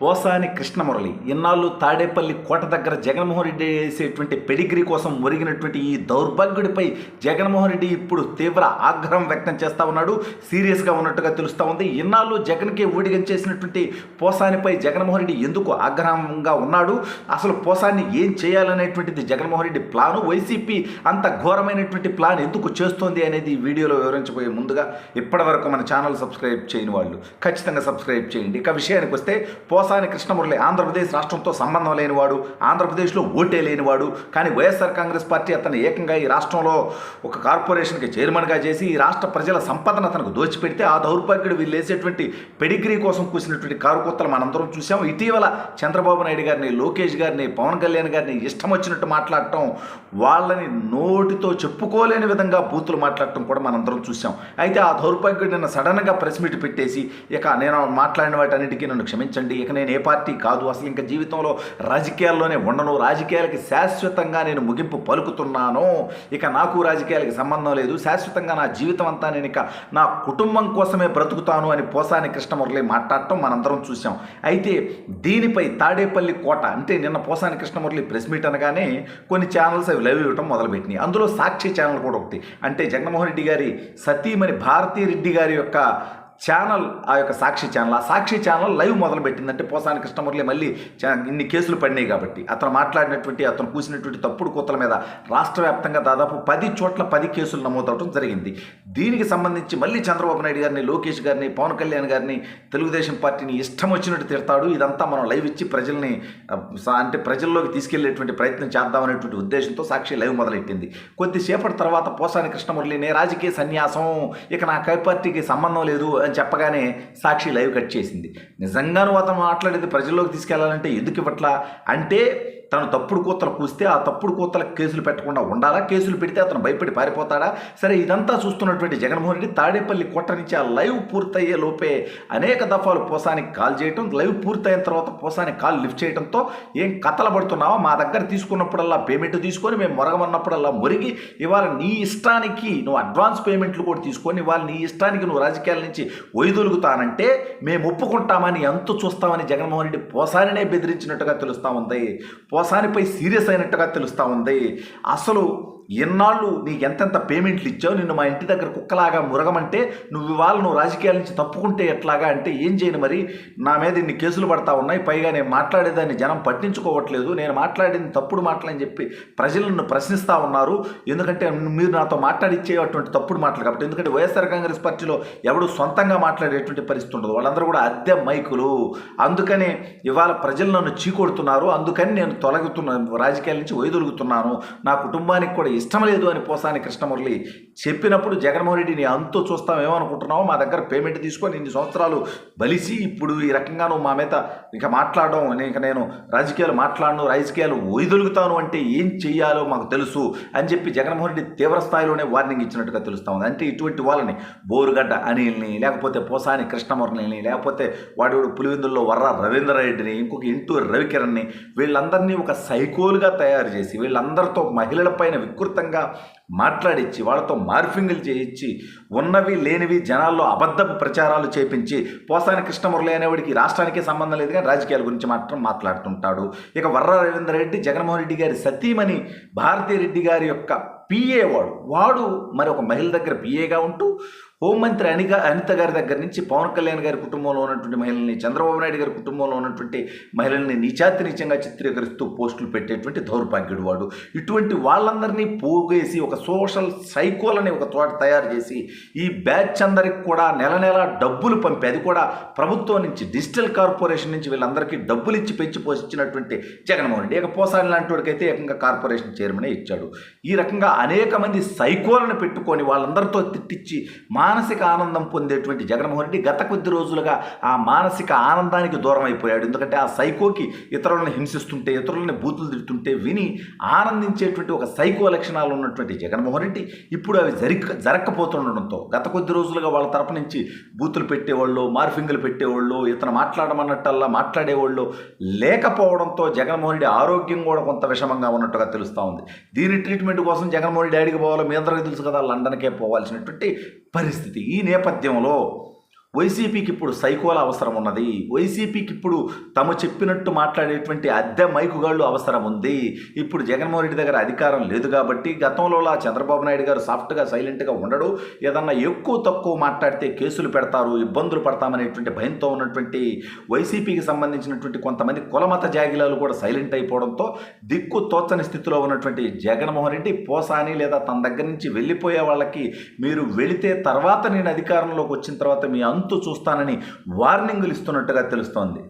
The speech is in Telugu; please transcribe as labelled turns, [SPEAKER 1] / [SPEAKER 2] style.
[SPEAKER 1] పోసాని కృష్ణమురళి ఇన్నాళ్ళు తాడేపల్లి కోట దగ్గర జగన్మోహన్ రెడ్డి వేసేటువంటి పెడిగ్రీ కోసం ఒరిగినటువంటి ఈ దౌర్భాగ్యుడిపై జగన్మోహన్ రెడ్డి ఇప్పుడు తీవ్ర ఆగ్రహం వ్యక్తం చేస్తూ ఉన్నాడు. సీరియస్గా ఉన్నట్టుగా తెలుస్తూ ఉంది. ఇన్నాళ్ళు జగన్కి ఊడిగం చేసినటువంటి పోసానిపై జగన్మోహన్ రెడ్డి ఎందుకు ఆగ్రహంగా ఉన్నాడు, అసలు పోసాన్ని ఏం చేయాలనేటువంటిది జగన్మోహన్ రెడ్డి ప్లాను, వైసీపీ అంత ఘోరమైనటువంటి ప్లాన్ ఎందుకు చేస్తోంది అనేది ఈ వీడియోలో వివరించబోయే ముందుగా ఇప్పటివరకు మన ఛానల్ సబ్స్క్రైబ్ చేయని వాళ్ళు ఖచ్చితంగా సబ్స్క్రైబ్ చేయండి. ఇక విషయానికి వస్తే పోసాని కృష్ణమురళి ఆంధ్రప్రదేశ్ రాష్ట్రంతో సంబంధం లేనివాడు, ఆంధ్రప్రదేశ్లో ఓటే లేనివాడు. కానీ వైఎస్ఆర్ కాంగ్రెస్ పార్టీ అతను ఏకంగా ఈ రాష్ట్రంలో ఒక కార్పొరేషన్కి చైర్మన్గా చేసి ఈ రాష్ట్ర ప్రజల సంపదను అతనికి దోచిపెడితే ఆ దౌర్భాగ్యుడు వీళ్ళు వేసేటువంటి పెడిగ్రీ కోసం కూసినటువంటి కారుకొత్తలు మనందరం చూసాం. ఇటీవల చంద్రబాబు నాయుడు గారిని, లోకేష్ గారిని, పవన్ కళ్యాణ్ గారిని ఇష్టం వచ్చినట్టు మాట్లాడటం, వాళ్ళని నోటితో చెప్పుకోలేని విధంగా బూతులు మాట్లాడటం కూడా మనందరం చూసాం. అయితే ఆ దౌర్భాగ్యుడు నిన్న సడన్గా ప్రెస్ మీట్ పెట్టేసి ఇక నేను మాట్లాడిన వాటన్నిటికీ నన్ను క్షమించండి, ఇక నేను ఏ పార్టీ కాదు, అసలు ఇంకా జీవితంలో రాజకీయాల్లోనే ఉండను, రాజకీయాలకి శాశ్వతంగా నేను ముగింపు పలుకుతున్నాను, ఇక నాకు రాజకీయాలకి సంబంధం లేదు, శాశ్వతంగా నా జీవితం అంతా నేను ఇక నా కుటుంబం కోసమే బ్రతుకుతాను అని పోసాని కృష్ణమురళి మాట్లాడటం మనందరం చూసాం. అయితే దీనిపై తాడేపల్లి కోట అంటే నిన్న పోసాని కృష్ణమురళి ప్రెస్ మీట్ అనగానే కొన్ని ఛానల్స్ అవి లైవ్ ఇవ్వటం మొదలుపెట్టినాయి. అందులో సాక్షి ఛానల్ కూడా ఒకటి, అంటే జగన్మోహన్ రెడ్డి గారి సతీమణి భారతీ రెడ్డి గారి యొక్క ఛానల్, ఆ యొక్క సాక్షి ఛానల్, ఆ సాక్షి ఛానల్ లైవ్ మొదలుపెట్టిందంటే పోసాని కృష్ణమురళి మళ్ళీ ఇన్ని కేసులు పడినాయి కాబట్టి అతను మాట్లాడినటువంటి, అతను కూసినటువంటి తప్పుడు కూతల మీద రాష్ట్ర వ్యాప్తంగా దాదాపు 10 చోట్ల 10 కేసులు నమోదవడం జరిగింది. దీనికి సంబంధించి మళ్ళీ చంద్రబాబు నాయుడు గారిని, లోకేష్ గారిని, పవన్ కళ్యాణ్ గారిని, తెలుగుదేశం పార్టీని ఇష్టం వచ్చినట్టు తిడతాడు. ఇదంతా మనం లైవ్ ఇచ్చి ప్రజల్ని అంటే ప్రజల్లోకి తీసుకెళ్లేటువంటి ప్రయత్నం చేద్దామనేటువంటి ఉద్దేశంతో సాక్షి లైవ్ మొదలెట్టింది. కొద్దిసేపటి తర్వాత పోసాని కృష్ణమురళిని రాజకీయ సన్యాసం, ఇక నా పార్టీకి సంబంధం లేదు అని చెప్పగానే సాక్షి లైవ్ కట్ చేసింది. నిజంగాను అతను మాట్లాడేది ప్రజల్లోకి తీసుకెళ్లాలంటే ఎందుకు ఇవ్వట్లా అంటే తను తప్పుడు కూతలు కూస్తే ఆ తప్పుడు కూతలకు కేసులు పెట్టకుండా ఉండాలా, కేసులు పెడితే అతను భయపడి పారిపోతాడా? సరే, ఇదంతా చూస్తున్నటువంటి జగన్మోహన్ రెడ్డి తాడేపల్లి కోట నుంచి ఆ లైవ్ పూర్తయ్యే లోపే అనేక దఫాలు పోసానికి కాల్ చేయటం, లైవ్ పూర్తయిన తర్వాత పోసానికి కాల్ లిఫ్ట్ చేయడంతో ఏం కథలు పడుతున్నావో, మా దగ్గర తీసుకున్నప్పుడల్లా పేమెంట్ తీసుకొని మేము మొరగమన్నప్పుడల్లా మురిగి ఇవాళ నీ ఇష్టానికి నువ్వు అడ్వాన్స్ పేమెంట్లు కూడా తీసుకొని ఇవాళ నీ ఇష్టానికి నువ్వు రాజకీయాల నుంచి ఒయ్యదొలుగుతానంటే మేము ఒప్పుకుంటామని ఎంత చూస్తామని జగన్మోహన్ రెడ్డి పోసానినే బెదిరించినట్టుగా తెలుస్తూ ఉంది. పోసానిపై సీరియస్ అయినట్టుగా తెలుస్తూ ఉంది. అసలు ఎన్నాళ్ళు నీకు ఎంతెంత పేమెంట్లు ఇచ్చావు, నిన్ను మా ఇంటి దగ్గర కుక్కలాగా మురగమంటే నువ్వు ఇవాళ నువ్వు రాజకీయాల నుంచి తప్పుకుంటే ఎట్లాగా అంటే ఏం చేయను, మరి నా మీద ఇన్ని కేసులు పడతా ఉన్నాయి, పైగా నేను మాట్లాడేదాన్ని జనం పట్టించుకోవట్లేదు, నేను మాట్లాడింది తప్పుడు మాటలని చెప్పి ప్రజలను ప్రశ్నిస్తూ ఉన్నారు. ఎందుకంటే మీరు నాతో మాట్లాడిచ్చేటువంటి తప్పుడు మాటలు కాబట్టి. ఎందుకంటే వైఎస్ఆర్ కాంగ్రెస్ పార్టీలో ఎవడు సొంతంగా మాట్లాడేటువంటి పరిస్థితి ఉండదు, వాళ్ళందరూ కూడా అద్దె మైకులు. అందుకని ఇవాళ ప్రజలు నన్ను చీకొడుతున్నారు, అందుకని నేను తొలగుతున్నాను, రాజకీయాల నుంచి వైదొలుగుతున్నాను, నా కుటుంబానికి కూడా ఇష్టం లేదు అని పోసాని కృష్ణమురళి చెప్పినప్పుడు జగన్మోహన్ రెడ్డి నీ అంతో చూస్తాం ఏమనుకుంటున్నావు, మా దగ్గర పేమెంట్ తీసుకొని ఇన్ని సంవత్సరాలు బలిసి ఇప్పుడు ఈ రకంగా నువ్వు మా మీద ఇక మాట్లాడడం, ఇక నేను రాజకీయాలు మాట్లాడను, రాజకీయాలు వైదొలుగుతాను అంటే ఏం చెయ్యాలో మాకు తెలుసు అని చెప్పి జగన్మోహన్ రెడ్డి తీవ్ర స్థాయిలోనే వార్నింగ్ ఇచ్చినట్టుగా తెలుస్తూ ఉంది. అంటే ఇటువంటి వాళ్ళని బోరుగడ్డ అనిల్ని, లేకపోతే పోసాని కృష్ణమురళిని, లేకపోతే వాడు పులివెందుల్లో వర్ర రవీంద్రారెడ్డిని, ఇంకొక ఇంటూరు రవికిరణ్ని, వీళ్ళందరినీ ఒక సైకోలుగా తయారు చేసి వీళ్ళందరితో మహిళలపైన వికృతంగా మాట్లాడించి వాళ్ళతో మార్ఫింగులు చేయించి ఉన్నవి లేనివి జనాల్లో అబద్ధపు ప్రచారాలు చేపించి పోసాని కృష్ణమురళి అనేవాడికి రాష్ట్రానికే సంబంధం లేదు కానీ రాజకీయాల గురించి మాత్రం మాట్లాడుతుంటాడు. ఇక వర్ర రవీంద్రారెడ్డి జగన్మోహన్ రెడ్డి గారి సతీమణి భారతీ రెడ్డి గారి యొక్క పిఏ వాడు మరి ఒక మహిళ దగ్గర పిఏగా ఉంటూ హోంమంత్రి అనిత గారి దగ్గర నుంచి పవన్ కళ్యాణ్ గారి కుటుంబంలో ఉన్నటువంటి మహిళల్ని, చంద్రబాబు నాయుడు గారి కుటుంబంలో ఉన్నటువంటి మహిళల్ని నీచాతినీచంగా చిత్రీకరిస్తూ పోస్టులు పెట్టేటువంటి దౌర్భాగ్యుడు వాడు. ఇటువంటి వాళ్ళందరినీ పోగేసి ఒక సోషల్ సైకోలని ఒక తోట తయారు చేసి ఈ బ్యాచ్ అందరికి కూడా నెల నెల డబ్బులు పంపి, అది కూడా ప్రభుత్వం నుంచి డిజిటల్ కార్పొరేషన్ నుంచి వీళ్ళందరికీ డబ్బులు ఇచ్చి పెంచి పోషించినటువంటి జగన్మోహన్ రెడ్డి ఇక పోసాని లాంటి వాడికైతే ఏకంగా కార్పొరేషన్ చైర్మనే ఇచ్చాడు. ఈ రకంగా అనేక మంది సైకోలను పెట్టుకొని వాళ్ళందరితో తిట్టించి మానసిక ఆనందం పొందేటువంటి జగన్మోహన్ రెడ్డి గత కొద్ది రోజులుగా ఆ మానసిక ఆనందానికి దూరం అయిపోయాడు. ఎందుకంటే ఆ సైకోకి ఇతరులను హింసిస్తుంటే, ఇతరులని బూతులు తిడుతుంటే విని ఆనందించేటువంటి ఒక సైకో లక్షణాలు ఉన్నటువంటి జగన్మోహన్ రెడ్డి ఇప్పుడు అవి జరగకపోతుండడంతో గత కొద్ది రోజులుగా వాళ్ళ తరపు నుంచి బూతులు పెట్టేవాళ్ళు, మార్ఫింగులు పెట్టేవాళ్ళు, ఇతను మాట్లాడమన్నట్టల్లా మాట్లాడేవాళ్ళు లేకపోవడంతో జగన్మోహన్ రెడ్డి ఆరోగ్యం కూడా కొంత విషమంగా ఉన్నట్టుగా తెలుస్తూ ఉంది. దీని ట్రీట్మెంట్ కోసం జగన్మోహన్ రెడ్డి డాడీకి పోవాలో మీ అందరికీ తెలుసు కదా, లండన్కే పోవాల్సినటువంటి పరిస్థితి. ఈ నేపథ్యంలో వైసీపీకి ఇప్పుడు సైకోల అవసరం ఉన్నది. వైసీపీకి ఇప్పుడు తాము చెప్పినట్టు మాట్లాడేటువంటి అద్దె మైకుగాళ్ళు అవసరం ఉంది. ఇప్పుడు జగన్మోహన్ రెడ్డి దగ్గర అధికారం లేదు కాబట్టి గతంలోలా చంద్రబాబు నాయుడు గారు సాఫ్ట్గా సైలెంట్గా ఉండడు. ఏదన్నా ఎక్కువ తక్కువ మాట్లాడితే కేసులు పెడతారు, ఇబ్బందులు పడతామనేటువంటి భయంతో ఉన్నటువంటి వైసీపీకి సంబంధించినటువంటి కొంతమంది కులమత జాగిలాలు కూడా సైలెంట్ అయిపోవడంతో దిక్కు తోచని స్థితిలో ఉన్నటువంటి జగన్మోహన్ రెడ్డి పోసాని లేదా తన దగ్గర నుంచి వెళ్ళిపోయే వాళ్ళకి మీరు వెళితే తర్వాత నేను అధికారంలోకి వచ్చిన తర్వాత మీ అంతు చూస్తానని వార్నింగులు ఇస్తున్నట్టుగా తెలుస్తోంది.